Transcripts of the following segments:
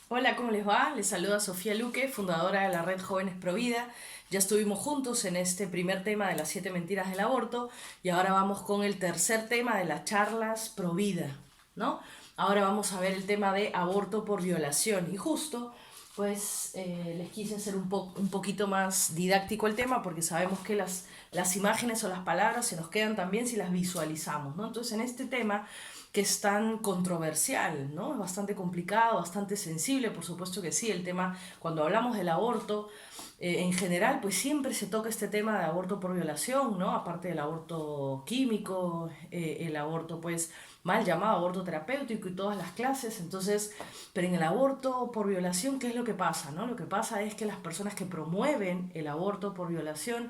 Hola, ¿cómo les va? Les saluda Sofía Luque, fundadora de la red Jóvenes Provida. Ya estuvimos juntos en este primer tema de las 7 mentiras del aborto y ahora vamos con el tercer tema de las charlas Provida, ¿no? Ahora vamos a ver el tema de aborto por violación y justo les quise hacer un poquito más didáctico el tema porque sabemos que las imágenes o las palabras se nos quedan también si las visualizamos, ¿no? Entonces en este tema que es tan controversial, ¿no? Es bastante complicado, bastante sensible, por supuesto que sí, el tema, cuando hablamos del aborto, en general, pues siempre se toca este tema de aborto por violación, ¿no? Aparte del aborto químico, el aborto, pues, mal llamado aborto terapéutico y todas las clases, entonces, pero en el aborto por violación, ¿qué es lo que pasa, no? Lo que pasa es que las personas que promueven el aborto por violación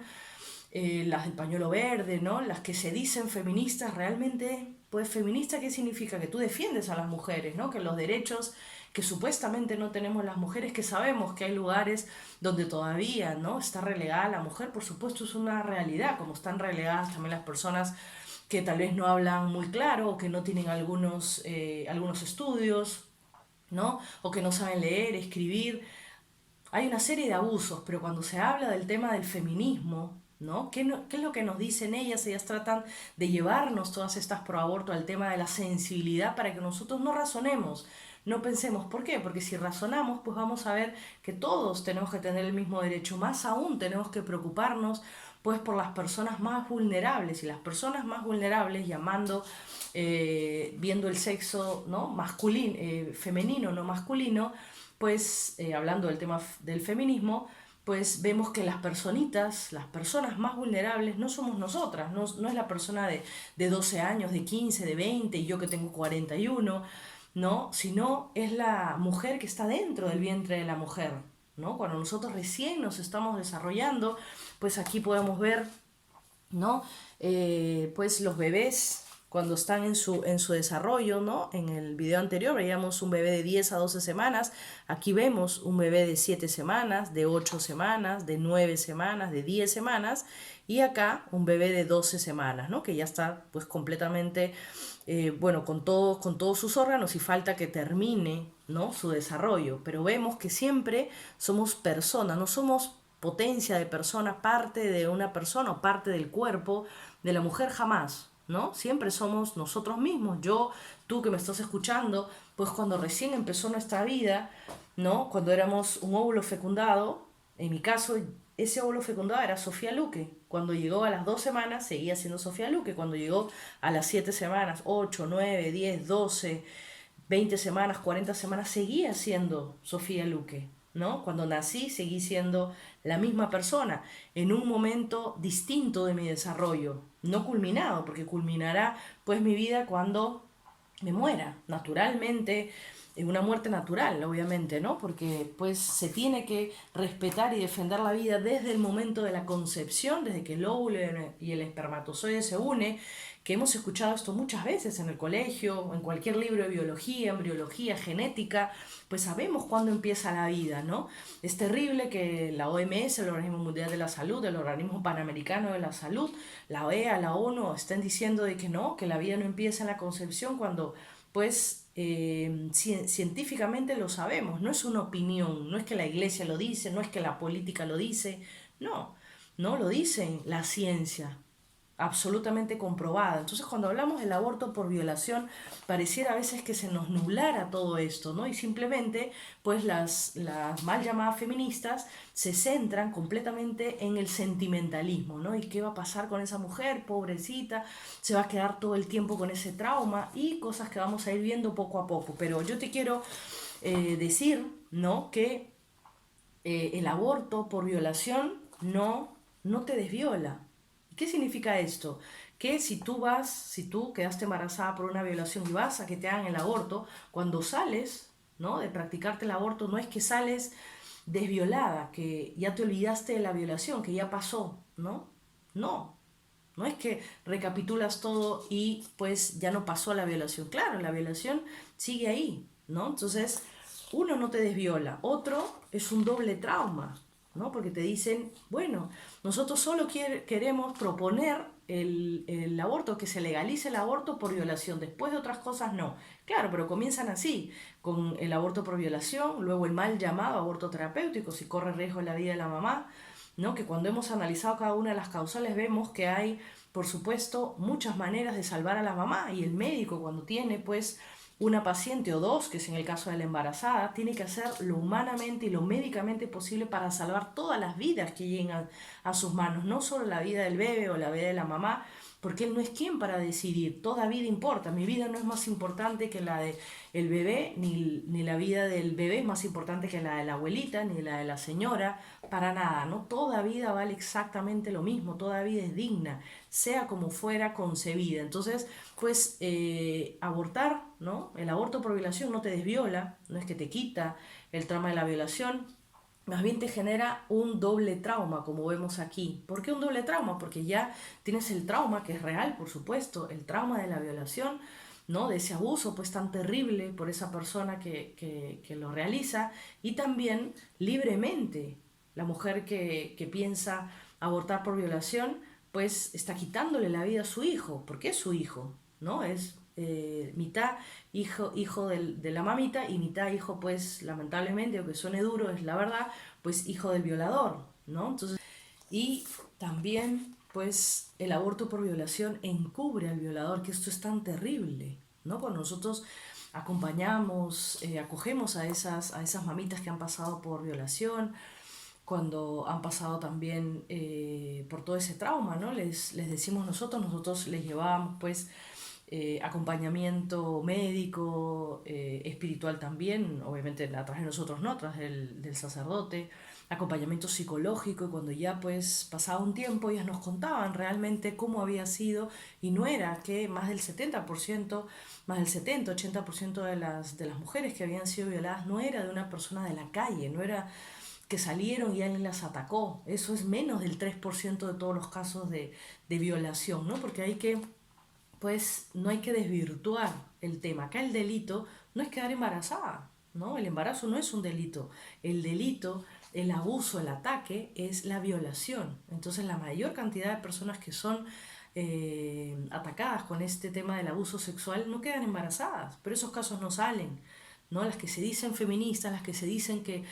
las del pañuelo verde, ¿no? Las que se dicen feministas, realmente, pues feminista, ¿qué significa? Que tú defiendes a las mujeres, ¿no? Que los derechos que supuestamente no tenemos las mujeres, que sabemos que hay lugares donde todavía, ¿no? Está relegada la mujer, por supuesto es una realidad, como están relegadas también las personas que tal vez no hablan muy claro o que no tienen algunos estudios, ¿no? O que no saben leer, escribir. Hay una serie de abusos, pero cuando se habla del tema del feminismo, ¿no? ¿Qué es lo que nos dicen ellas? Ellas tratan de llevarnos todas estas pro aborto al tema de la sensibilidad para que nosotros no razonemos, no pensemos. ¿Por qué? Porque si razonamos, pues vamos a ver que todos tenemos que tener el mismo derecho. Más aún tenemos que preocuparnos pues por las personas más vulnerables, y las personas más vulnerables, viendo el sexo, ¿no? Masculino, femenino, no masculino, hablando del tema del feminismo, pues vemos que las personitas, las personas más vulnerables no somos nosotras, no es la persona de 12 años, de 15, de 20 y yo que tengo 41, ¿no? Sino es la mujer que está dentro del vientre de la mujer, ¿no? Cuando nosotros recién nos estamos desarrollando, pues aquí podemos ver, ¿no? Pues los bebés cuando están en su desarrollo, ¿no? En el video anterior veíamos un bebé de 10 a 12 semanas, aquí vemos un bebé de 7 semanas, de 8 semanas, de 9 semanas, de 10 semanas, y acá un bebé de 12 semanas, ¿no? Que ya está pues completamente, bueno, con todos sus órganos y falta que termine, ¿no? Su desarrollo, pero vemos que siempre somos personas, no somos potencia de persona, parte de una persona o parte del cuerpo de la mujer, jamás, ¿no? Siempre somos nosotros mismos. Yo, tú que me estás escuchando, pues cuando recién empezó nuestra vida, ¿no? Cuando éramos un óvulo fecundado, en mi caso, ese óvulo fecundado era Sofía Luque. Cuando llegó a las 2 semanas, seguía siendo Sofía Luque. Cuando llegó a las 7 semanas, 8 9 10 12 20 semanas, 40 semanas, seguía siendo Sofía Luque, ¿no? Cuando nací seguí siendo la misma persona, en un momento distinto de mi desarrollo, no culminado, porque culminará pues mi vida cuando me muera, naturalmente, en una muerte natural, obviamente, ¿no? Porque pues se tiene que respetar y defender la vida desde el momento de la concepción, desde que el óvulo y el espermatozoide se une, que hemos escuchado esto muchas veces en el colegio, en cualquier libro de biología, embriología, genética, pues sabemos cuándo empieza la vida, ¿no? Es terrible que la OMS, el Organismo Mundial de la Salud, el Organismo Panamericano de la Salud, la OEA, la ONU, estén diciendo de que no, que la vida no empieza en la concepción cuando científicamente lo sabemos, no es una opinión, no es que la iglesia lo dice, no es que la política lo dice, no, no lo dice la ciencia, absolutamente comprobada. Entonces, cuando hablamos del aborto por violación, pareciera a veces que se nos nublara todo esto, ¿no? Y simplemente, pues las mal llamadas feministas se centran completamente en el sentimentalismo, ¿no? ¿Y qué va a pasar con esa mujer, pobrecita? Se va a quedar todo el tiempo con ese trauma y cosas que vamos a ir viendo poco a poco. Pero yo te quiero decir, ¿no? Que el aborto por violación no te desviola. ¿Qué significa esto? Que si tú quedaste embarazada por una violación y vas a que te hagan el aborto, cuando sales, ¿no? De practicarte el aborto, no es que sales desviolada, que ya te olvidaste de la violación, que ya pasó, ¿no? No, no es que recapitulas todo y pues ya no pasó la violación. Claro, la violación sigue ahí, ¿no? Entonces, uno no te desviola, otro es un doble trauma, ¿no? Porque te dicen, bueno, nosotros solo queremos proponer el aborto, que se legalice el aborto por violación, después de otras cosas no. Claro, pero comienzan así, con el aborto por violación, luego el mal llamado aborto terapéutico, si corre riesgo la vida de la mamá, ¿no? Que cuando hemos analizado cada una de las causales vemos que hay, por supuesto, muchas maneras de salvar a la mamá, y el médico cuando tiene pues una paciente o dos, que es en el caso de la embarazada, tiene que hacer lo humanamente y lo médicamente posible para salvar todas las vidas que lleguen a sus manos, no solo la vida del bebé o la vida de la mamá, porque él no es quien para decidir, toda vida importa, mi vida no es más importante que la del bebé, ni la vida del bebé es más importante que la de la abuelita, ni la de la señora, para nada, ¿no? Toda vida vale exactamente lo mismo, toda vida es digna, sea como fuera concebida. Entonces, pues abortar, ¿no? El aborto por violación no te desviola, no es que te quita el trauma de la violación, más bien te genera un doble trauma, como vemos aquí. ¿Por qué un doble trauma? Porque ya tienes el trauma, que es real, por supuesto, el trauma de la violación, ¿no? De ese abuso pues tan terrible por esa persona que lo realiza, y también libremente la mujer que piensa abortar por violación, pues está quitándole la vida a su hijo, porque es su hijo, ¿no? Es mitad hijo de la mamita y mitad hijo, pues lamentablemente, aunque suene duro, es la verdad, pues hijo del violador, ¿no? Entonces, y también, pues, el aborto por violación encubre al violador, que esto es tan terrible, ¿no? Cuando nosotros acompañamos, acogemos a esas mamitas que han pasado por violación, cuando han pasado también por todo ese trauma, ¿no? Les decimos nosotros les llevábamos, pues, acompañamiento médico, espiritual también, obviamente atrás de nosotros no, atrás del sacerdote, acompañamiento psicológico, y cuando ya pues pasaba un tiempo ellas nos contaban realmente cómo había sido, y no era que más del 70%, más del 70-80% de las mujeres que habían sido violadas no era de una persona de la calle, no era que salieron y alguien las atacó, eso es menos del 3% de todos los casos de violación, ¿no? Porque hay que pues no hay que desvirtuar el tema. Acá el delito no es quedar embarazada, ¿no? El embarazo no es un delito. El delito, el abuso, el ataque es la violación. Entonces la mayor cantidad de personas que son atacadas con este tema del abuso sexual no quedan embarazadas, pero esos casos no salen. ¿No? Las que se dicen feministas, las que se dicen que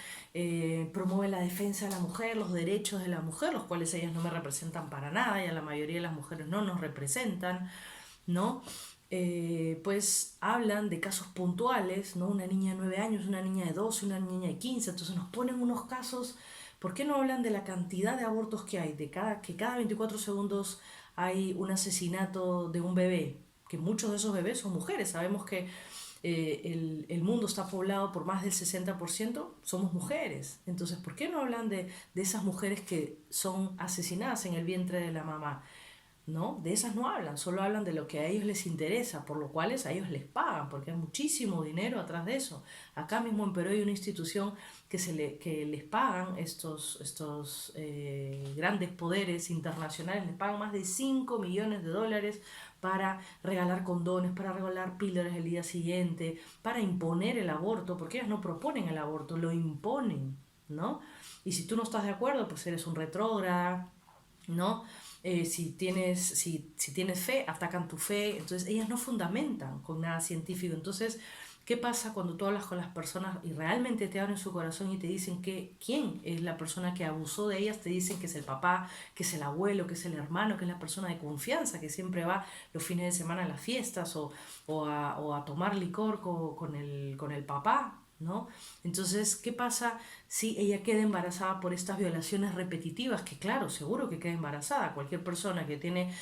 promueven la defensa de la mujer, los derechos de la mujer, los cuales ellas no me representan para nada, y a la mayoría de las mujeres no nos representan, ¿no? Pues hablan de casos puntuales, ¿no? Una niña de 9 años, una niña de 12, una niña de 15, entonces nos ponen unos casos. ¿Por qué no hablan de la cantidad de abortos que hay? Que cada 24 segundos hay un asesinato de un bebé, que muchos de esos bebés son mujeres. Sabemos que el mundo está poblado por más del 60%, somos mujeres. Entonces, ¿por qué no hablan de esas mujeres que son asesinadas en el vientre de la mamá? ¿No? De esas no hablan, solo hablan de lo que a ellos les interesa, por lo cual a ellos les pagan, porque hay muchísimo dinero atrás de eso. Acá mismo en Perú hay una institución que les pagan estos grandes poderes internacionales, les pagan más de 5 millones de dólares para regalar condones, para regalar píldoras el día siguiente, para imponer el aborto, porque ellos no proponen el aborto, lo imponen, ¿no? Y si tú no estás de acuerdo, pues eres un retrógrada, ¿no? Si tienes fe, atacan tu fe. Entonces ellas no fundamentan con nada científico. Entonces, ¿qué pasa cuando tú hablas con las personas y realmente te abren su corazón y te dicen que quién es la persona que abusó de ellas? Te dicen que es el papá, que es el abuelo, que es el hermano, que es la persona de confianza, que siempre va los fines de semana a las fiestas, o a tomar licor con el papá, ¿no? Entonces, ¿qué pasa si ella queda embarazada por estas violaciones repetitivas? Que claro, seguro que queda embarazada. Cualquier persona que tiene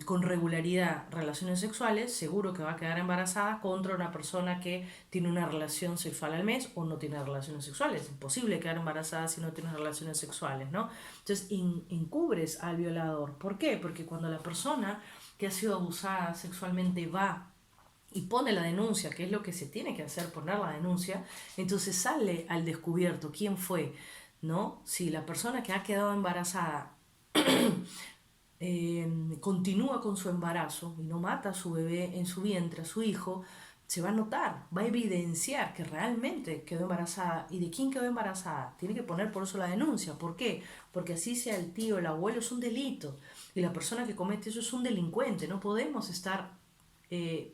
con regularidad relaciones sexuales, seguro que va a quedar embarazada, contra una persona que tiene una relación sexual al mes o no tiene relaciones sexuales. Es imposible quedar embarazada si no tienes relaciones sexuales, ¿no? Entonces, encubres al violador. ¿Por qué? Porque cuando la persona que ha sido abusada sexualmente va y pone la denuncia, que es lo que se tiene que hacer, poner la denuncia, entonces sale al descubierto quién fue, ¿no? Si la persona que ha quedado embarazada continúa con su embarazo y no mata a su bebé en su vientre, a su hijo, se va a notar, va a evidenciar que realmente quedó embarazada. ¿Y de quién quedó embarazada? Tiene que poner por eso la denuncia. ¿Por qué? Porque así sea el tío, el abuelo, es un delito. Y la persona que comete eso es un delincuente. No podemos estar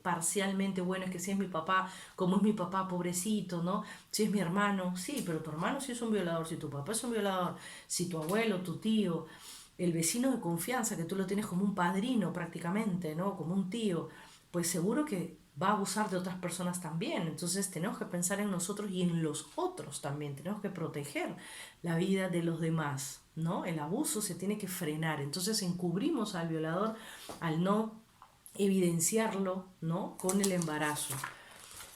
parcialmente, bueno, es que si es mi papá, como es mi papá, pobrecito, ¿no? Si es mi hermano, sí, pero tu hermano sí es un violador, si tu papá es un violador, si tu abuelo, tu tío, el vecino de confianza, que tú lo tienes como un padrino prácticamente, ¿no? Como un tío, pues seguro que va a abusar de otras personas también. Entonces tenemos que pensar en nosotros y en los otros también. Tenemos que proteger la vida de los demás, ¿no? El abuso se tiene que frenar. Entonces encubrimos al violador al no evidenciarlo, ¿no? Con el embarazo.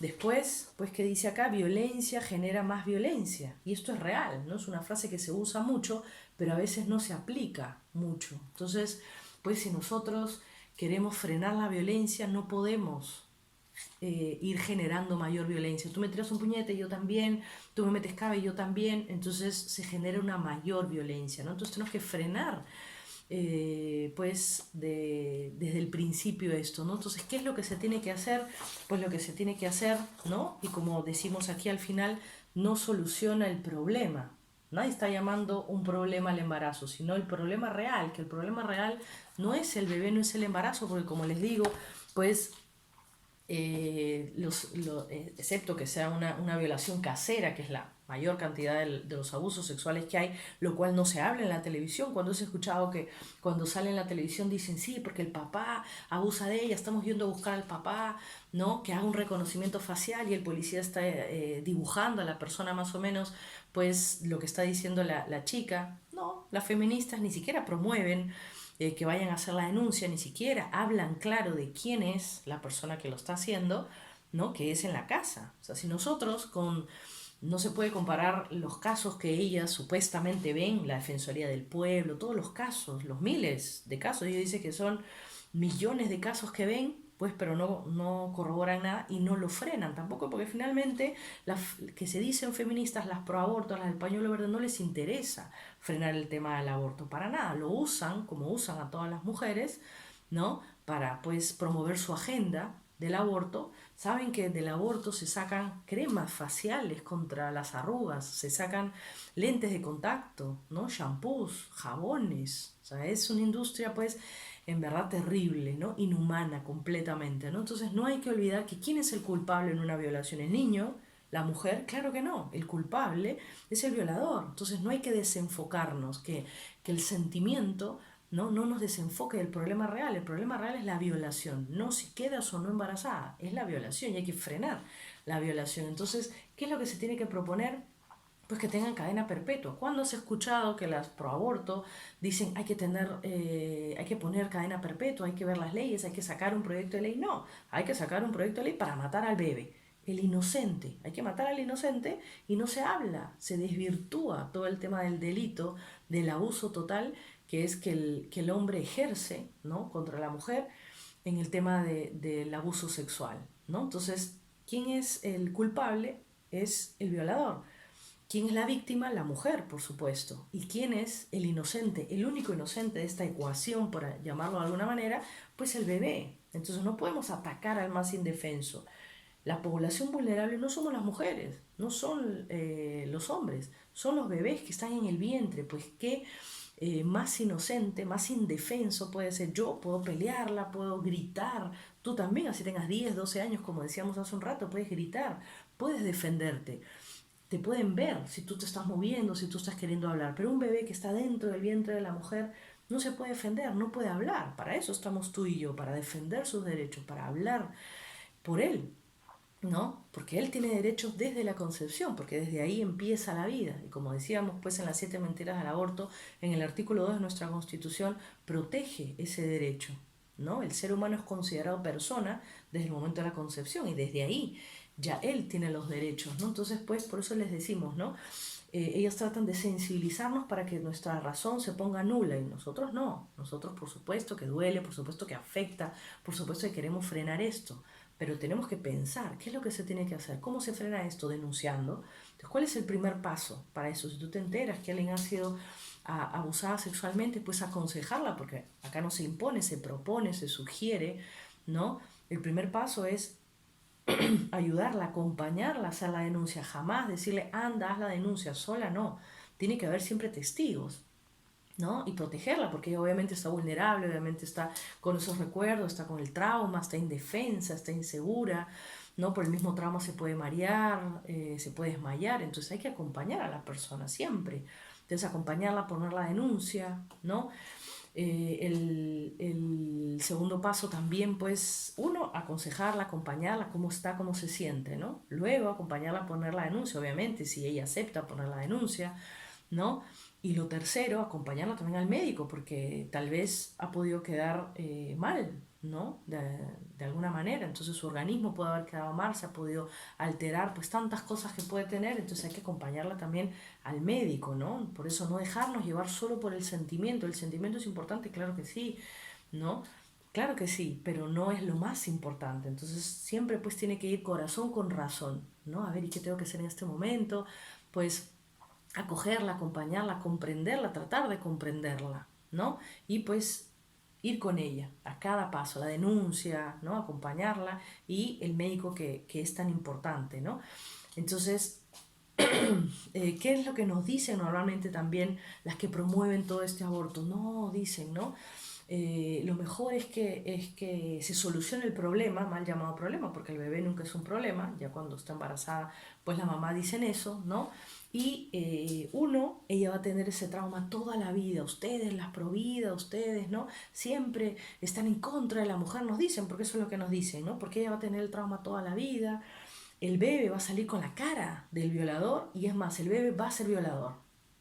Después, pues que dice acá, violencia genera más violencia. Y esto es real, ¿no? Es una frase que se usa mucho, pero a veces no se aplica mucho. Entonces, pues si nosotros queremos frenar la violencia, no podemos ir generando mayor violencia. Tú me tiras un puñete, yo también, tú me metes cabe, yo también, entonces se genera una mayor violencia, ¿no? Entonces tenemos que frenar desde el principio esto, ¿no? Entonces, ¿qué es lo que se tiene que hacer? Pues lo que se tiene que hacer, ¿no? Y como decimos aquí al final, no soluciona el problema. Nadie está llamando un problema al embarazo, sino el problema real, que el problema real no es el bebé, no es el embarazo, porque como les digo, pues excepto que sea una violación casera, que es la mayor cantidad de los abusos sexuales que hay, lo cual no se habla en la televisión. Cuando he escuchado que cuando sale en la televisión dicen, sí, porque el papá abusa de ella, estamos yendo a buscar al papá, ¿no? Que haga un reconocimiento facial y el policía está dibujando a la persona más o menos, pues lo que está diciendo la chica. No, las feministas ni siquiera promueven que vayan a hacer la denuncia, ni siquiera hablan claro de quién es la persona que lo está haciendo, ¿no? Que es en la casa. O sea, si nosotros no se puede comparar los casos que ellas supuestamente ven, la Defensoría del Pueblo, todos los casos, los miles de casos, ellos dicen que son millones de casos que ven, pues pero no corroboran nada y no lo frenan tampoco, porque finalmente las que se dicen feministas, las pro aborto, las del pañuelo verde, no les interesa frenar el tema del aborto, para nada, lo usan como usan a todas las mujeres, ¿no? Para pues promover su agenda del aborto. Saben que del aborto se sacan cremas faciales contra las arrugas, se sacan lentes de contacto, ¿no? Shampoos, jabones, o sea, es una industria pues en verdad terrible, ¿no? Inhumana completamente, ¿no? Entonces no hay que olvidar que quién es el culpable en una violación, el niño, la mujer, claro que no, el culpable es el violador. Entonces no hay que desenfocarnos, que el sentimiento no nos desenfoque del problema real. El problema real es la violación, no si quedas o no embarazada, es la violación y hay que frenar la violación. Entonces, ¿qué es lo que se tiene que proponer? Pues que tengan cadena perpetua. ¿Cuándo has escuchado que las pro aborto dicen hay que poner cadena perpetua, hay que ver las leyes, hay que sacar un proyecto de ley? No, hay que sacar un proyecto de ley para matar al bebé, el inocente. Hay que matar al inocente y no se habla, se desvirtúa todo el tema del delito, del abuso total, que es que el hombre ejerce, ¿no? Contra la mujer en el tema del abuso sexual, ¿no? Entonces, ¿quién es el culpable? Es el violador. ¿Quién es la víctima? La mujer, por supuesto. ¿Y quién es el inocente? El único inocente de esta ecuación, por llamarlo de alguna manera, pues el bebé. Entonces no podemos atacar al más indefenso. La población vulnerable no somos las mujeres, no son los hombres, son los bebés que están en el vientre. Pues qué más inocente, más indefenso puede ser. Yo puedo pelearla, puedo gritar. Tú también, así tengas 10, 12 años, como decíamos hace un rato, puedes gritar, puedes defenderte, te pueden ver si tú te estás moviendo, si tú estás queriendo hablar, pero un bebé que está dentro del vientre de la mujer no se puede defender, no puede hablar. Para eso estamos tú y yo, para defender sus derechos, para hablar por él, ¿no? Porque él tiene derechos desde la concepción, porque desde ahí empieza la vida. Y como decíamos pues en las 7 mentiras del aborto, en el artículo 2 de nuestra Constitución, protege ese derecho, ¿no? El ser humano es considerado persona desde el momento de la concepción y desde ahí ya él tiene los derechos, ¿no? Entonces pues por eso les decimos, ¿no? Ellos tratan de sensibilizarnos para que nuestra razón se ponga nula y nosotros no. Nosotros por supuesto que duele, por supuesto que afecta, por supuesto que queremos frenar esto, pero tenemos que pensar qué es lo que se tiene que hacer, cómo se frena esto denunciando. Entonces, ¿cuál es el primer paso para eso? Si tú te enteras que alguien ha sido abusada sexualmente, pues aconsejarla, porque acá no se impone, se propone, se sugiere, ¿no? El primer paso es ayudarla, acompañarla a hacer la denuncia, jamás decirle, anda, haz la denuncia, sola no, tiene que haber siempre testigos, ¿no? Y protegerla, porque ella obviamente está vulnerable, obviamente está con esos recuerdos, está con el trauma, está indefensa, está insegura, ¿no? Por el mismo trauma se puede marear, se puede desmayar, entonces hay que acompañar a la persona siempre. Entonces acompañarla, poner la denuncia, ¿no? El segundo paso también, pues, uno, aconsejarla, acompañarla, cómo está, cómo se siente, ¿no? Luego, acompañarla a poner la denuncia, obviamente, si ella acepta poner la denuncia, ¿no? Y lo tercero, acompañarla también al médico, porque tal vez ha podido quedar mal, ¿no? De alguna manera, entonces su organismo puede haber quedado mal, se ha podido alterar, pues tantas cosas que puede tener, entonces hay que acompañarla también al médico, ¿no? Por eso no dejarnos llevar solo por el sentimiento es importante, claro que sí, ¿no? Claro que sí, pero no es lo más importante, entonces siempre pues tiene que ir corazón con razón, ¿no? A ver, ¿y qué tengo que hacer en este momento? Pues acogerla, acompañarla, comprenderla, tratar de comprenderla, ¿no? Y pues ir con ella a cada paso, la denuncia, ¿no? Acompañarla y el médico que es tan importante, ¿no? Entonces, ¿qué es lo que nos dicen normalmente también las que promueven todo este aborto? No, dicen, ¿no? Lo mejor es que se solucione el problema, mal llamado problema, porque el bebé nunca es un problema, ya cuando está embarazada, pues la mamá dicen eso, ¿no? Y ella va a tener ese trauma toda la vida, ustedes, las providas, ustedes, ¿no? Siempre están en contra de la mujer, nos dicen, porque eso es lo que nos dicen, ¿no? Porque ella va a tener el trauma toda la vida, el bebé va a salir con la cara del violador y es más, el bebé va a ser violador.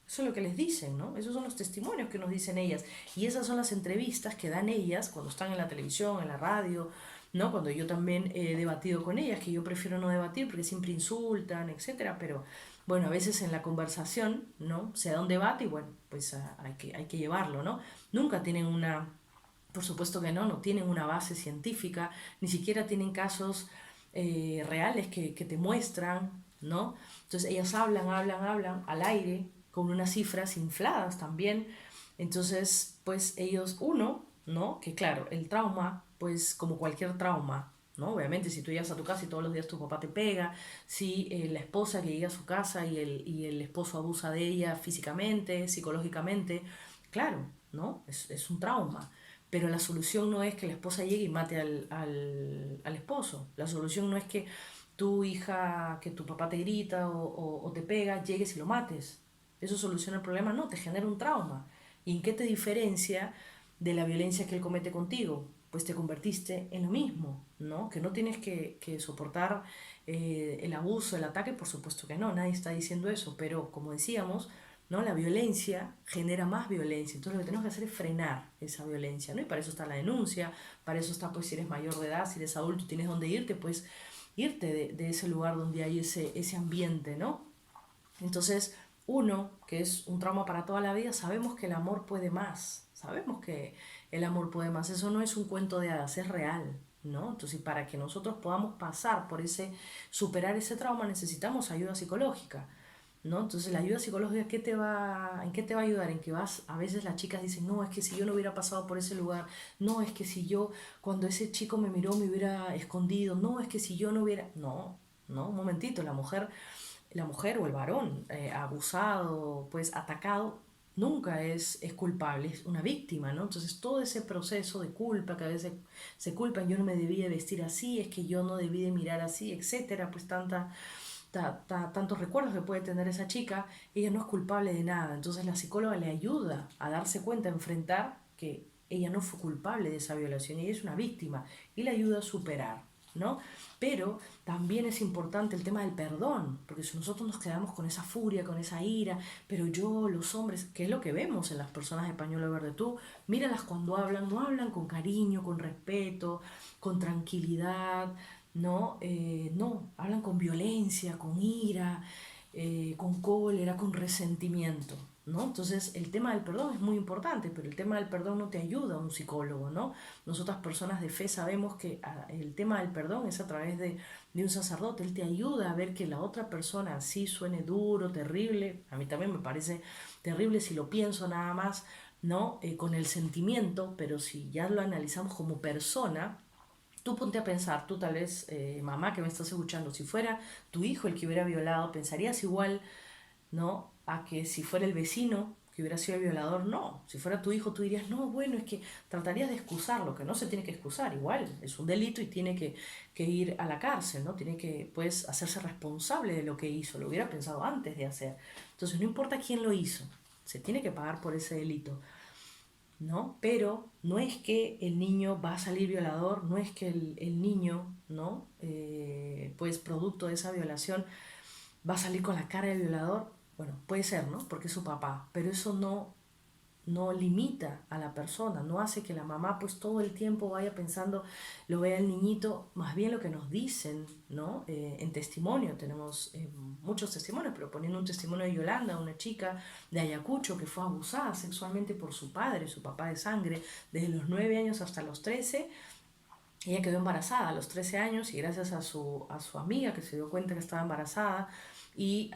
Eso es lo que les dicen, ¿no? Esos son los testimonios que nos dicen ellas. Y esas son las entrevistas que dan ellas cuando están en la televisión, en la radio, ¿no? Cuando yo también he debatido con ellas, que yo prefiero no debatir porque siempre insultan, etcétera, pero bueno, a veces en la conversación, ¿no? Se da un debate y bueno, pues hay que llevarlo, ¿no? Nunca tienen una, por supuesto que no, no tienen una base científica, ni siquiera tienen casos reales que te muestran, ¿no? Entonces ellas hablan al aire con unas cifras infladas también. Entonces, pues ellos, uno, ¿no? Que claro, el trauma, pues como cualquier trauma, ¿no? Obviamente, si tú llegas a tu casa y todos los días tu papá te pega, si la esposa que llega a su casa y el esposo abusa de ella físicamente, psicológicamente, claro, ¿no? Es un trauma. Pero la solución no es que la esposa llegue y mate al esposo. La solución no es que tu hija, que tu papá te grita o te pega, llegues y lo mates. ¿Eso soluciona el problema? No, te genera un trauma. ¿Y en qué te diferencia de la violencia que él comete contigo? Pues te convertiste en lo mismo, ¿no? Que no tienes que soportar el abuso, el ataque, por supuesto que no, nadie está diciendo eso, pero como decíamos, ¿no? La violencia genera más violencia, entonces lo que tenemos que hacer es frenar esa violencia, ¿no? Y para eso está la denuncia, para eso está, pues, si eres mayor de edad, si eres adulto, tienes dónde irte, pues irte de ese lugar donde hay ese ambiente, ¿no? Entonces, uno, que es un trauma para toda la vida, sabemos que el amor puede más, sabemos que el amor puede más, eso no es un cuento de hadas, es real, ¿no? Entonces, para que nosotros podamos pasar por superar ese trauma, necesitamos ayuda psicológica, ¿no? Entonces, la ayuda psicológica, ¿en qué te va a ayudar? En que a veces las chicas dicen, no, es que si yo no hubiera pasado por ese lugar, no, es que si yo, cuando ese chico me miró, me hubiera escondido, no, es que si yo no hubiera, no, no, un momentito, la mujer o el varón abusado, pues atacado, nunca es culpable, es una víctima, ¿no? Entonces todo ese proceso de culpa, que a veces se culpan, yo no me debía vestir así, es que yo no debí de mirar así, etcétera, pues tantos recuerdos que puede tener esa chica, ella no es culpable de nada. Entonces la psicóloga le ayuda a darse cuenta, a enfrentar que ella no fue culpable de esa violación, ella es una víctima y le ayuda a superar, ¿no? Pero también es importante el tema del perdón, porque si nosotros nos quedamos con esa furia, con esa ira, pero yo, los hombres, ¿qué es lo que vemos en las personas de pañuelo verde? Tú míralas cuando hablan, no hablan con cariño, con respeto, con tranquilidad, ¿no? No, hablan con violencia, con ira, con cólera, con resentimiento, ¿no? Entonces el tema del perdón es muy importante, pero el tema del perdón no te ayuda a un psicólogo, ¿no? Nosotras personas de fe sabemos que el tema del perdón es a través de un sacerdote, él te ayuda a ver que la otra persona sí suene duro, terrible, a mí también me parece terrible si lo pienso nada más, ¿no? Con el sentimiento, pero si ya lo analizamos como persona, Tú ponte a pensar, tú tal vez, mamá que me estás escuchando, si fuera tu hijo el que hubiera violado, ¿pensarías igual, no? A que si fuera el vecino que hubiera sido el violador, no. Si fuera tu hijo, tú dirías, no, bueno, es que tratarías de excusarlo, que no se tiene que excusar, igual, es un delito y tiene que ir a la cárcel, ¿no? Tiene que, pues, hacerse responsable de lo que hizo, lo hubiera pensado antes de hacer. Entonces, no importa quién lo hizo, se tiene que pagar por ese delito. ¿No? Pero no es que el niño va a salir violador, no es que el niño, ¿no? Pues producto de esa violación va a salir con la cara de violador. Bueno, puede ser, ¿no? Porque es su papá, pero eso no limita a la persona, no hace que la mamá pues todo el tiempo vaya pensando, lo vea el niñito, más bien lo que nos dicen, ¿no? En testimonio, tenemos muchos testimonios, pero poniendo un testimonio de Yolanda, una chica de Ayacucho que fue abusada sexualmente por su padre, su papá de sangre, desde los 9 años hasta los 13. Ella quedó embarazada a los 13 años y gracias a su amiga que se dio cuenta que estaba embarazada y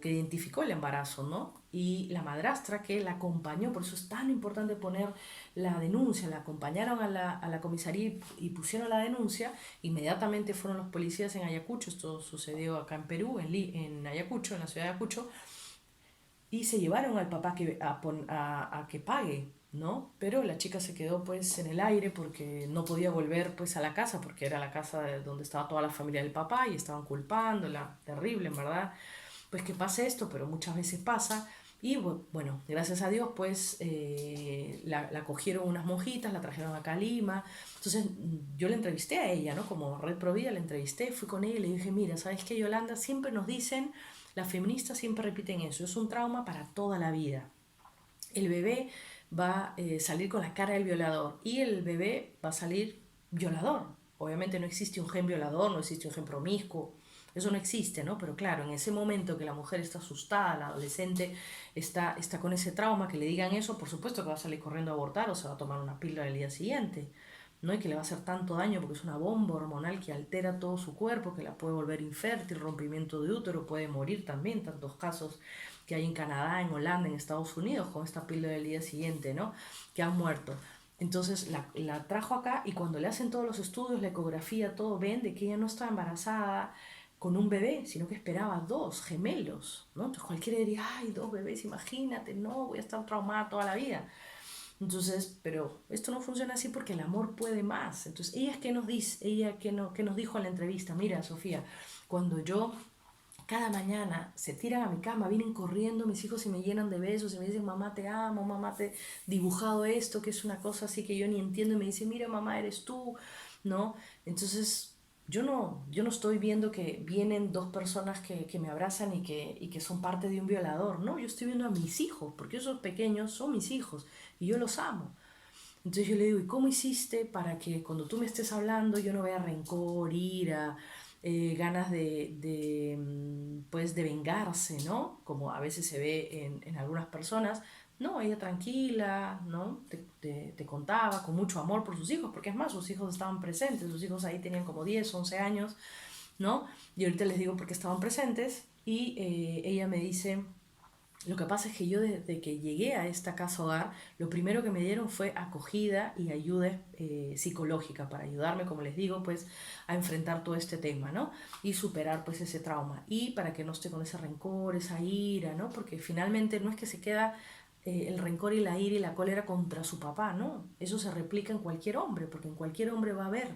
que identificó el embarazo, ¿no? Y la madrastra que la acompañó, por eso es tan importante poner la denuncia, la acompañaron a la comisaría y pusieron la denuncia, inmediatamente fueron los policías en Ayacucho, esto sucedió acá en Perú, en Ayacucho, en la ciudad de Ayacucho, y se llevaron al papá a que pague, ¿no? Pero la chica se quedó pues en el aire porque no podía volver pues a la casa porque era la casa donde estaba toda la familia del papá y estaban culpándola, terrible en verdad, pues que pase esto, pero muchas veces pasa. Y bueno, gracias a Dios pues la cogieron unas monjitas, la trajeron acá a Lima. Entonces yo le entrevisté a ella, ¿no? Como Red Provida la entrevisté, fui con ella y le dije, mira, ¿sabes qué, Yolanda? Siempre nos dicen, las feministas siempre repiten eso, es un trauma para toda la vida. El bebé va a salir con la cara del violador y el bebé va a salir violador. Obviamente no existe un gen violador, no existe un gen promiscuo, eso no existe, ¿no? Pero claro, en ese momento que la mujer está asustada, la adolescente está con ese trauma, que le digan eso, por supuesto que va a salir corriendo a abortar o se va a tomar una píldora el día siguiente, ¿no? Y que le va a hacer tanto daño porque es una bomba hormonal que altera todo su cuerpo, que la puede volver infértil, rompimiento de útero, puede morir también, tantos casos que hay en Canadá, en Holanda, en Estados Unidos, con esta píldora del día siguiente, ¿no? Que han muerto. Entonces la trajo acá y cuando le hacen todos los estudios, la ecografía, todo, ven de que ella no estaba embarazada con un bebé, sino que esperaba dos gemelos, ¿no? Entonces cualquiera diría, ay, dos bebés, imagínate, no, voy a estar traumada toda la vida. Entonces, pero esto no funciona así porque el amor puede más. Entonces, ella es que nos dice, ella que nos dijo en la entrevista, mira, Sofía, cuando yo cada mañana se tiran a mi cama, vienen corriendo mis hijos y me llenan de besos y me dicen, mamá te amo, mamá te he dibujado esto, que es una cosa así que yo ni entiendo, y me dice, mira mamá, eres tú, ¿no? Entonces yo no estoy viendo que vienen dos personas que me abrazan y que son parte de un violador, no, yo estoy viendo a mis hijos, porque esos pequeños son mis hijos y yo los amo. Entonces yo le digo, ¿y cómo hiciste para que cuando tú me estés hablando yo no vea rencor, ira, ganas pues de vengarse, ¿no? Como a veces se ve en algunas personas. No, ella tranquila, ¿no? Te contaba con mucho amor por sus hijos, porque es más, sus hijos estaban presentes, sus hijos ahí tenían como 10 11 años, ¿no? Y ahorita les digo porque estaban presentes y ella me dice, lo que pasa es que yo desde que llegué a esta casa hogar, lo primero que me dieron fue acogida y ayuda psicológica para ayudarme, como les digo, pues a enfrentar todo este tema, ¿no? Y superar pues ese trauma y para que no esté con ese rencor, esa ira, ¿no? Porque finalmente no es que se queda el rencor y la ira y la cólera contra su papá, ¿no? Eso se replica en cualquier hombre, porque en cualquier hombre va a haber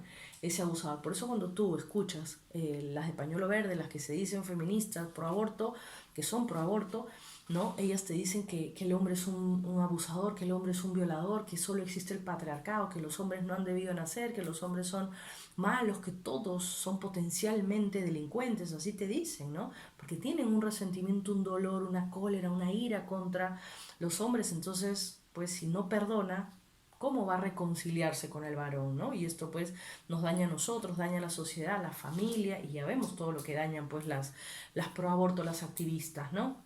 ese abusador. Por eso cuando tú escuchas las de pañuelo verde, las que se dicen feministas pro aborto, que son pro aborto, ¿no? Ellas te dicen que el hombre es un abusador, que el hombre es un violador, que solo existe el patriarcado, que los hombres no han debido nacer, que los hombres son malos, que todos son potencialmente delincuentes, así te dicen, ¿no? Porque tienen un resentimiento, un dolor, una cólera, una ira contra los hombres, entonces, pues si no perdona, ¿cómo va a reconciliarse con el varón, ¿no? Y esto pues nos daña a nosotros, daña a la sociedad, a la familia, y ya vemos todo lo que dañan pues las pro aborto, las activistas, ¿no?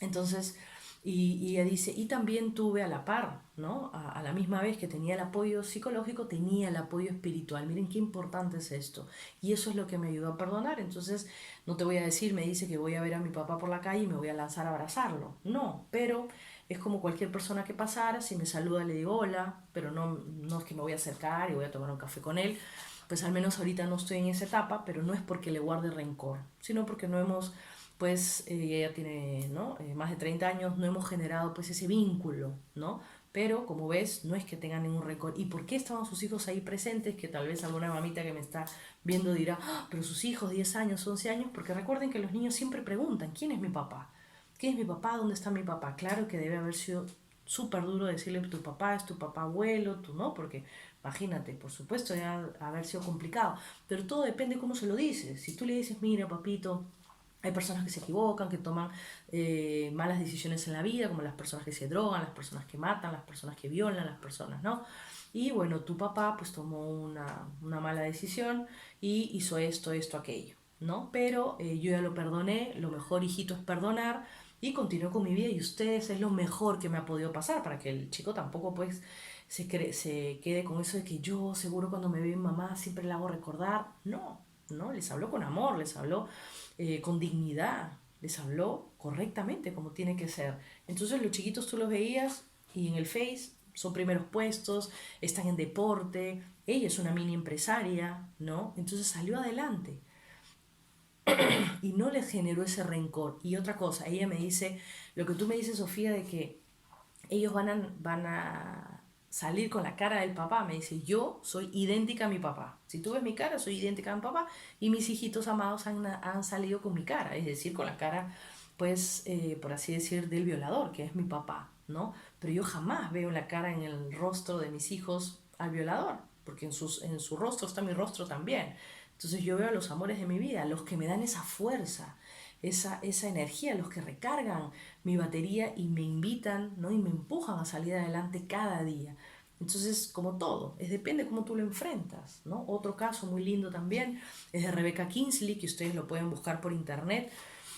Entonces, y ella dice, y también tuve a la par, ¿no? A la misma vez que tenía el apoyo psicológico, tenía el apoyo espiritual. Miren qué importante es esto. Y eso es lo que me ayudó a perdonar. Entonces, no te voy a decir, me dice que voy a ver a mi papá por la calle y me voy a lanzar a abrazarlo. No, pero es como cualquier persona que pasara, si me saluda le digo hola, pero no es que me voy a acercar y voy a tomar un café con él. pues al menos ahorita no estoy en esa etapa, pero no es porque le guarde rencor, sino porque no hemos, pues ella tiene, ¿no? Más de 30 años, no hemos generado pues ese vínculo, ¿no? Pero como ves, no es que tengan ningún rencor. ¿Y por qué estaban sus hijos ahí presentes? Que tal vez alguna mamita que me está viendo dirá, "Ah, pero sus hijos, 10 años, 11 años", porque recuerden que los niños siempre preguntan, ¿quién es mi papá? ¿Quién es mi papá? ¿Dónde está mi papá? Claro que debe haber sido súper duro decirle tu papá es tu papá abuelo, tú no, porque imagínate, por supuesto, ya haber sido complicado, pero todo depende cómo se lo dices. Si tú le dices, mira, papito, hay personas que se equivocan, que toman malas decisiones en la vida, como las personas que se drogan, las personas que matan, las personas que violan, las personas, ¿no? Y bueno, tu papá pues tomó una mala decisión y hizo esto, esto, aquello, ¿no? Pero yo ya lo perdoné, lo mejor, hijito, es perdonar y continúo con mi vida y ustedes es lo mejor que me ha podido pasar para que el chico tampoco pues se quede con eso de que yo seguro cuando me ve mi mamá siempre la hago recordar. No, no, les habló con amor, les habló con dignidad, les habló correctamente como tiene que ser. Entonces los chiquitos tú los veías y en el Face son primeros puestos, están en deporte, ella es una mini empresaria, ¿no? Entonces salió adelante y no les generó ese rencor. Y otra cosa, ella me dice, lo que tú me dices, Sofía, de que ellos van a salir con la cara del papá. Me dice, yo soy idéntica a mi papá. Si tú ves mi cara, soy idéntica a mi papá. Y mis hijitos amados han salido con mi cara, es decir, con la cara, pues, por así decir, del violador, que es mi papá, ¿no? Pero yo jamás veo la cara en el rostro de mis hijos al violador, porque en su rostro está mi rostro también. Entonces yo veo a los amores de mi vida, los que me dan esa fuerza, esa energía, los que recargan mi batería y me invitan, ¿no? Y me empujan a salir adelante cada día. Entonces, como todo, depende cómo tú lo enfrentas, ¿no? Otro caso muy lindo también es de Rebecca Kingsley, que ustedes lo pueden buscar por internet,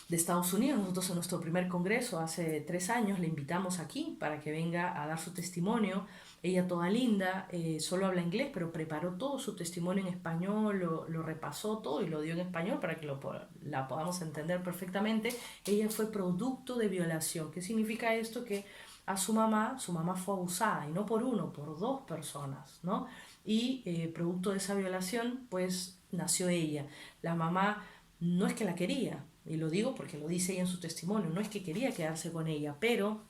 de Estados Unidos. Nosotros en nuestro primer congreso hace 3 años le invitamos aquí para que venga a dar su testimonio. Ella toda linda, solo habla inglés, pero preparó todo su testimonio en español, lo repasó todo y lo dio en español para que la podamos entender perfectamente. Ella fue producto de violación. ¿Qué significa esto? Que a su mamá fue abusada, y no por uno, por dos personas, ¿no? Y producto de esa violación, pues nació ella. La mamá no es que la quería, y lo digo porque lo dice ella en su testimonio, no es que quería quedarse con ella, pero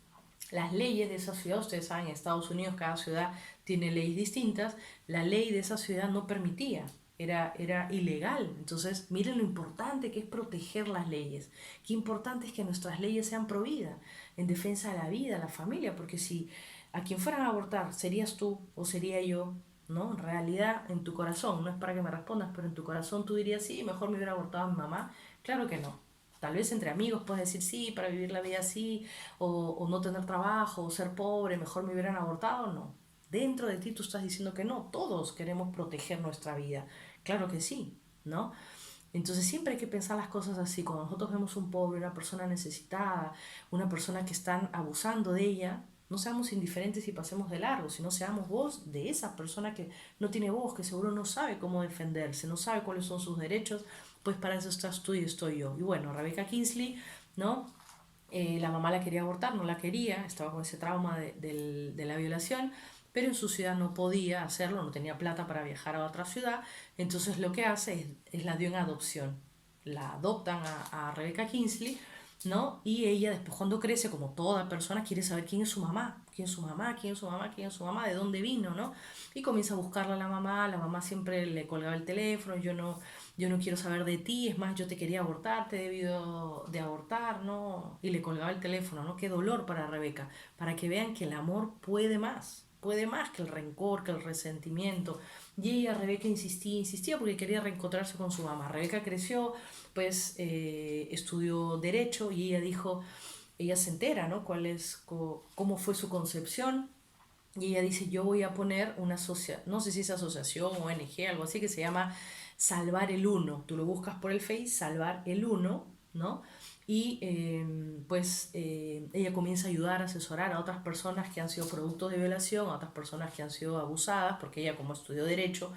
las leyes de esa ciudad, ustedes saben, en Estados Unidos cada ciudad tiene leyes distintas, la ley de esa ciudad no permitía, era ilegal. Entonces, miren lo importante que es proteger las leyes, qué importante es que nuestras leyes sean pro vida, en defensa de la vida, la familia, porque si a quien fueran a abortar serías tú o sería yo, ¿no? En realidad, en tu corazón, no es para que me respondas, pero en tu corazón tú dirías, sí, mejor me hubiera abortado a mi mamá. Claro que no. Tal vez entre amigos puedes decir, sí, para vivir la vida así, o no tener trabajo, o ser pobre, mejor me hubieran abortado. No. Dentro de ti tú estás diciendo que no. Todos queremos proteger nuestra vida. Claro que sí, ¿no? Entonces siempre hay que pensar las cosas así. Cuando nosotros vemos un pobre, una persona necesitada, una persona que están abusando de ella, no seamos indiferentes y pasemos de largo, sino seamos voz de esa persona que no tiene voz, que seguro no sabe cómo defenderse, no sabe cuáles son sus derechos, pues para eso estás tú y estoy yo. Y bueno, Rebecca Kingsley, ¿no? La mamá la quería abortar, no la quería, estaba con ese trauma de la violación, pero en su ciudad no podía hacerlo, no tenía plata para viajar a otra ciudad, entonces lo que hace es la dio en adopción. La adoptan a Rebecca Kingsley, ¿no? Y ella después cuando crece, como toda persona, quiere saber quién es su mamá, quién es su mamá, quién es su mamá, quién es su mamá, de dónde vino, ¿no? Y comienza a buscarla a la mamá siempre le colgaba el teléfono, yo no quiero saber de ti, es más, yo te quería abortar, te he debido de abortar, ¿no? Y le colgaba el teléfono, ¿no? Qué dolor para Rebeca, para que vean que el amor puede más que el rencor, que el resentimiento. Y ella, Rebeca, insistía, insistía porque quería reencontrarse con su mamá. Rebeca creció, pues estudió Derecho y ella dijo, ella se entera, ¿no? Cómo fue su concepción. Y ella dice, yo voy a poner una asociación, no sé si es asociación o ONG, algo así, que se llama Salvar el Uno. Tú lo buscas por el Face, Salvar el Uno, ¿no? Y ella comienza a ayudar, a asesorar a otras personas que han sido productos de violación, a otras personas que han sido abusadas, porque ella como estudió Derecho,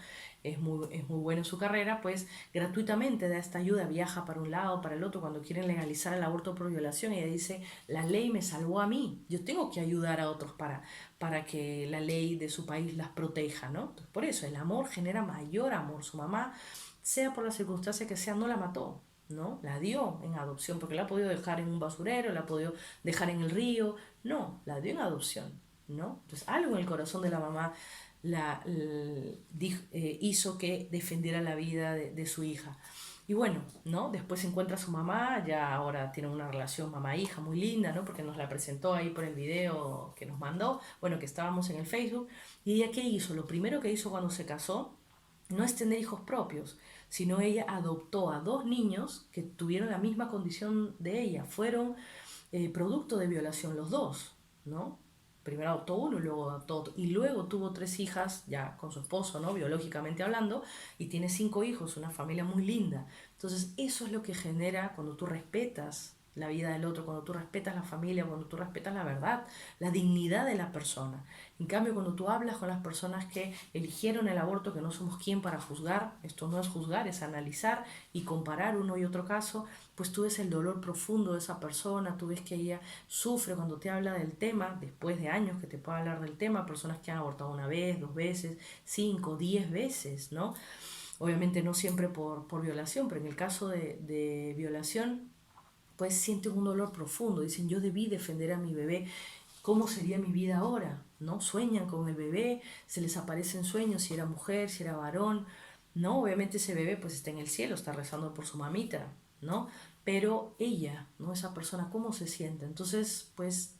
es muy buena en su carrera, pues gratuitamente da esta ayuda, viaja para un lado, para el otro, cuando quieren legalizar el aborto por violación, ella dice, la ley me salvó a mí, yo tengo que ayudar a otros para que la ley de su país las proteja, ¿no? Entonces, por eso el amor genera mayor amor. Su mamá, sea por la circunstancia que sea, no la mató, ¿no? La dio en adopción, porque la ha podido dejar en un basurero, la ha podido dejar en el río, no, la dio en adopción, ¿no? Entonces algo en el corazón de la mamá hizo que defendiera la vida de su hija. Y bueno, ¿no? Después se encuentra a su mamá, ya ahora tiene una relación mamá-hija muy linda, ¿no? Porque nos la presentó ahí por el video que nos mandó, bueno, que estábamos en el Facebook. ¿Y ella qué hizo? Lo primero que hizo cuando se casó no es tener hijos propios, sino ella adoptó a dos niños que tuvieron la misma condición de ella. Fueron producto de violación los dos, ¿no? Primero adoptó uno y luego adoptó otro. Y luego tuvo tres hijas, ya con su esposo, ¿no? Biológicamente hablando, y tiene cinco hijos, una familia muy linda. Entonces, eso es lo que genera cuando tú respetas la vida del otro, cuando tú respetas la familia, cuando tú respetas la verdad, la dignidad de la persona. En cambio, cuando tú hablas con las personas que eligieron el aborto, que no somos quien para juzgar, esto no es juzgar, es analizar y comparar uno y otro caso, pues tú ves el dolor profundo de esa persona, tú ves que ella sufre cuando te habla del tema, después de años que te puede hablar del tema, personas que han abortado una vez, dos veces, 5, 10 veces, ¿no? Obviamente no siempre por violación, pero en el caso de violación, pues sienten un dolor profundo, dicen yo debí defender a mi bebé, ¿cómo sería mi vida ahora? ¿No? Sueñan con el bebé, se les aparecen sueños, si era mujer, si era varón, ¿no? Obviamente ese bebé pues está en el cielo, está rezando por su mamita, ¿no? Pero ella, ¿no? Esa persona, ¿cómo se siente? Entonces, pues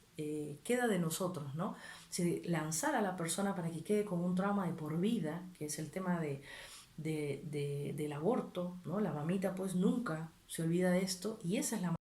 queda de nosotros, ¿no? Si lanzar a la persona para que quede con un trauma de por vida, que es el tema del aborto, ¿no? La mamita pues nunca se olvida de esto y esa es la,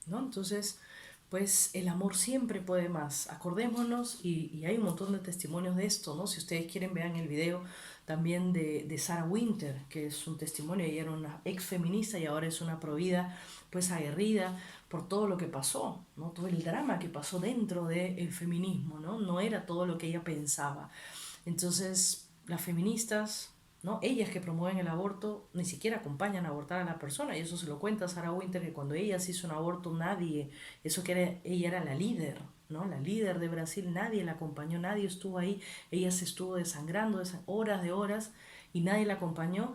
¿no? Entonces, pues el amor siempre puede más. Acordémonos, y hay un montón de testimonios de esto, ¿no? Si ustedes quieren, vean el video también de Sarah Winter, que es un testimonio, ella era una ex feminista y ahora es una provida, pues aguerrida por todo lo que pasó, ¿no? Todo el drama que pasó dentro del feminismo, ¿no? No era todo lo que ella pensaba. Entonces, las feministas, ¿no? Ellas que promueven el aborto ni siquiera acompañan a abortar a la persona, y eso se lo cuenta Sarah Winter, que cuando ella se hizo un aborto nadie, eso que ella era la líder, ¿no? La líder de Brasil, nadie la acompañó, nadie estuvo ahí, ella se estuvo desangrando horas de horas y nadie la acompañó.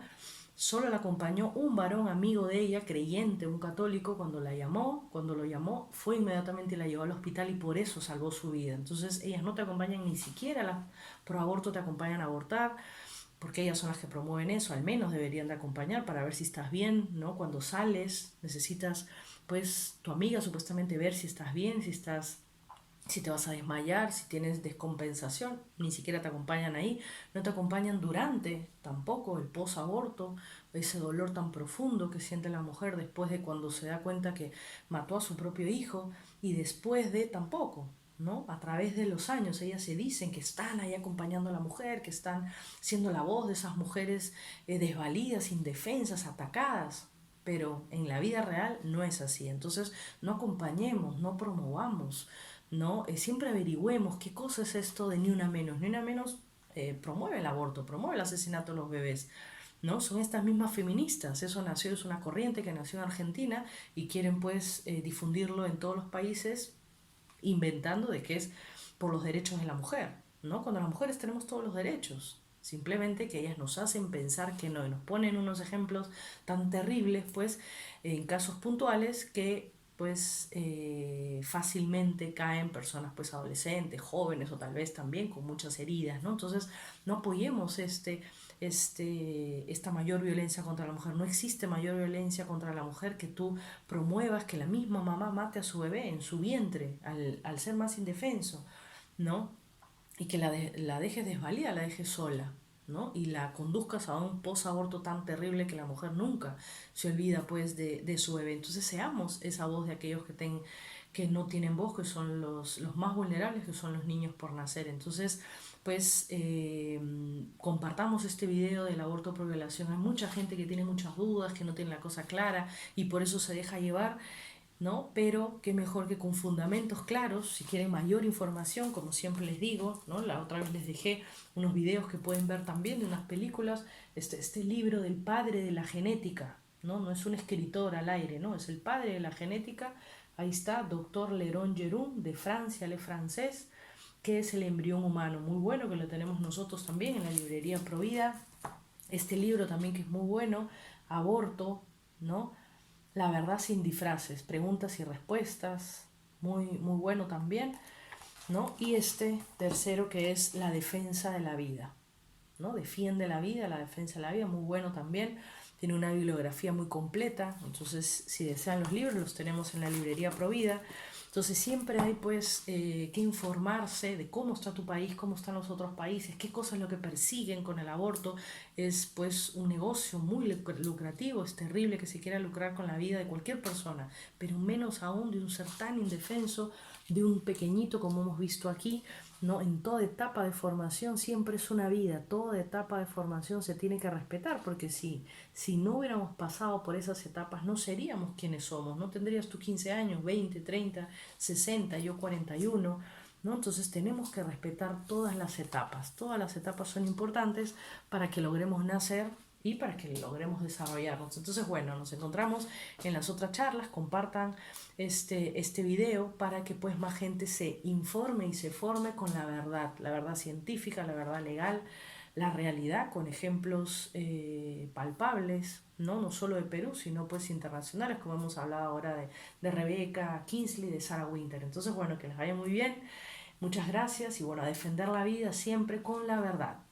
Solo la acompañó un varón amigo de ella, creyente, un católico, cuando lo llamó, fue inmediatamente y la llevó al hospital y por eso salvó su vida. Entonces ellas no te acompañan ni siquiera, las pro aborto te acompañan a abortar, porque ellas son las que promueven eso, al menos deberían de acompañar para ver si estás bien, ¿no? Cuando sales necesitas, pues, tu amiga supuestamente ver si estás bien, si te vas a desmayar, si tienes descompensación, ni siquiera te acompañan ahí, no te acompañan durante tampoco el posaborto, ese dolor tan profundo que siente la mujer después de cuando se da cuenta que mató a su propio hijo y después de tampoco, ¿no? A través de los años ellas se dicen que están ahí acompañando a la mujer, que están siendo la voz de esas mujeres desvalidas, indefensas, atacadas, pero en la vida real no es así. Entonces no acompañemos, no promovamos, ¿no? Siempre averigüemos qué cosa es esto de Ni Una Menos. Ni Una Menos promueve el aborto, promueve el asesinato de los bebés, ¿no? Son estas mismas feministas, eso nació, es una corriente que nació en Argentina y quieren pues difundirlo en todos los países inventando de que es por los derechos de la mujer, ¿no? Cuando las mujeres tenemos todos los derechos, simplemente que ellas nos hacen pensar que no, y nos ponen unos ejemplos tan terribles, pues, en casos puntuales que pues fácilmente caen personas pues adolescentes, jóvenes o tal vez también con muchas heridas, ¿no? Entonces no apoyemos esta mayor violencia contra la mujer. No existe mayor violencia contra la mujer que tú promuevas que la misma mamá mate a su bebé en su vientre al ser más indefenso, ¿no? Y que la dejes desvalida, la dejes sola, ¿no? Y la conduzcas a un posaborto tan terrible que la mujer nunca se olvida pues de su bebé. Entonces seamos esa voz de aquellos que no tienen voz, que son los más vulnerables, que son los niños por nacer. Entonces, pues compartamos este video del aborto por violación. Hay mucha gente que tiene muchas dudas, que no tiene la cosa clara y por eso se deja llevar, ¿no? Pero qué mejor que con fundamentos claros, si quieren mayor información, como siempre les digo, ¿no? La otra vez les dejé unos videos que pueden ver también de unas películas, este libro del padre de la genética, ¿no? No es un escritor al aire, ¿no? Es el padre de la genética. Ahí está, doctor Leron Geroux, de Francia, le francés, que es el embrión humano, muy bueno, que lo tenemos nosotros también en la librería Provida. Este libro también que es muy bueno, Aborto, ¿no? La verdad sin disfraces, preguntas y respuestas, muy bueno también, ¿no? Y este tercero que es La defensa de la vida, ¿no? Defiende la vida, la defensa de la vida, muy bueno también. Tiene una bibliografía muy completa, entonces si desean los libros los tenemos en la librería Provida. Entonces siempre hay pues que informarse de cómo está tu país, cómo están los otros países, qué cosas es lo que persiguen con el aborto. Es pues un negocio muy lucrativo, es terrible que se quiera lucrar con la vida de cualquier persona, pero menos aún de un ser tan indefenso, de un pequeñito como hemos visto aquí, ¿no? En toda etapa de formación siempre es una vida, toda etapa de formación se tiene que respetar, porque si no hubiéramos pasado por esas etapas no seríamos quienes somos, no tendrías tú 15 años, 20, 30, 60, yo 41, ¿no? Entonces tenemos que respetar todas las etapas son importantes para que logremos nacer y para que logremos desarrollarnos. Entonces, bueno, nos encontramos en las otras charlas, compartan este video para que pues más gente se informe y se forme con la verdad científica, la verdad legal, la realidad, con ejemplos palpables, ¿no? No solo de Perú, sino pues internacionales, como hemos hablado ahora de Rebecca Kingsley, de Sarah Winter. Entonces, bueno, que les vaya muy bien, muchas gracias y bueno, a defender la vida siempre con la verdad.